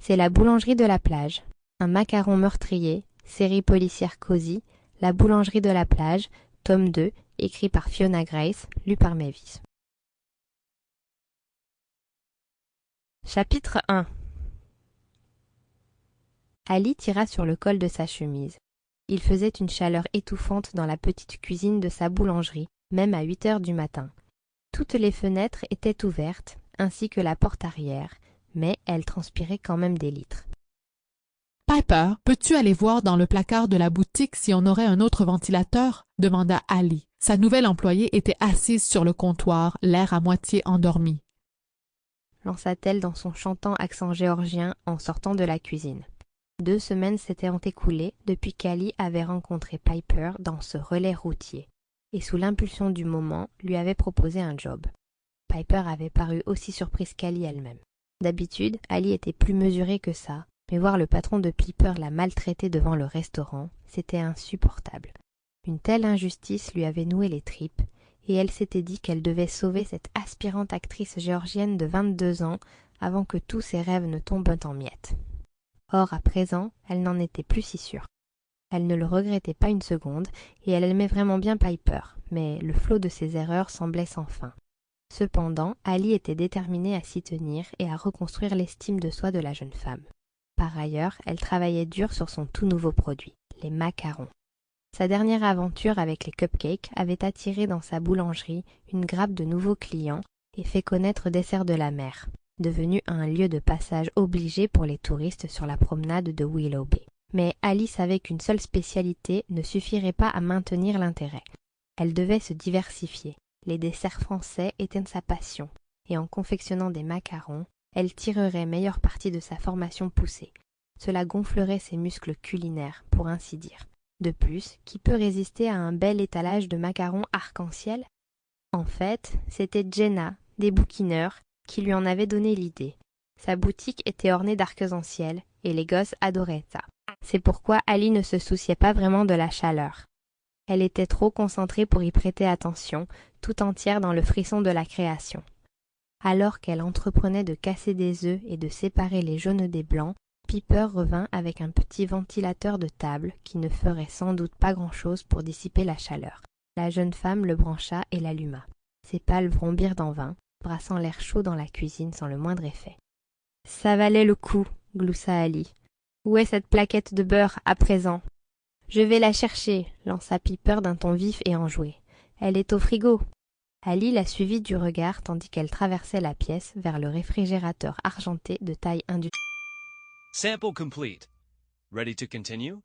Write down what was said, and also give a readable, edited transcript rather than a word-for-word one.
C'est la boulangerie de la plage. Un macaron meurtrier, série policière cosy, La boulangerie de la plage, tome 2, écrit par Fiona Grace, lu par Mavis. Chapitre 1. Ali tira sur le col de sa chemise. Il faisait une chaleur étouffante dans la petite cuisine de sa boulangerie, même à 8 heures du matin. Toutes les fenêtres étaient ouvertes, ainsi que la porte arrière, mais elle transpirait quand même des litres. « Piper, peux-tu aller voir dans le placard de la boutique si on aurait un autre ventilateur ?» demanda Ali. Sa nouvelle employée était assise sur le comptoir, l'air à moitié endormi. Lança-t-elle dans son chantant accent géorgien en sortant de la cuisine. 2 semaines s'étaient écoulées depuis qu'Ali avait rencontré Piper dans ce relais routier, et sous l'impulsion du moment, lui avait proposé un job. Piper avait paru aussi surprise qu'Ali elle-même. D'habitude, Ali était plus mesuré que ça, mais voir le patron de Piper la maltraiter devant le restaurant, c'était insupportable. Une telle injustice lui avait noué les tripes, et elle s'était dit qu'elle devait sauver cette aspirante actrice géorgienne de 22 ans avant que tous ses rêves ne tombent en miettes. Or, à présent, elle n'en était plus si sûre. Elle ne le regrettait pas une seconde, et elle aimait vraiment bien Piper, mais le flot de ses erreurs semblait sans fin. Cependant, Ali était déterminée à s'y tenir et à reconstruire l'estime de soi de la jeune femme. Par ailleurs, elle travaillait dur sur son tout nouveau produit, les macarons. Sa dernière aventure avec les cupcakes avait attiré dans sa boulangerie une grappe de nouveaux clients et fait connaître Dessert de la mer, devenu un lieu de passage obligé pour les touristes sur la promenade de Willow Bay. Mais Ali savait qu'une seule spécialité ne suffirait pas à maintenir l'intérêt. Elle devait se diversifier. Les desserts français étaient sa passion, et en confectionnant des macarons, elle tirerait meilleure partie de sa formation poussée. Cela gonflerait ses muscles culinaires, pour ainsi dire. De plus, qui peut résister à un bel étalage de macarons arc-en-ciel? En fait, c'était Jenna, des bouquineurs, qui lui en avait donné l'idée. Sa boutique était ornée d'arcs-en-ciel, et les gosses adoraient ça. C'est pourquoi Ali ne se souciait pas vraiment de la chaleur. Elle était trop concentrée pour y prêter attention, tout entière dans le frisson de la création. Alors qu'elle entreprenait de casser des œufs et de séparer les jaunes des blancs, Piper revint avec un petit ventilateur de table qui ne ferait sans doute pas grand-chose pour dissiper la chaleur. La jeune femme le brancha et l'alluma. Ses pales vrombirent en vain, brassant l'air chaud dans la cuisine sans le moindre effet. « Ça valait le coup, » gloussa Ali. « Où est cette plaquette de beurre à présent ?»« Je vais la chercher, » lança Piper d'un ton vif et enjoué. « Elle est au frigo. » Ali la suivit du regard tandis qu'elle traversait la pièce vers le réfrigérateur argenté de taille industrielle. Sample complete. Ready to continue?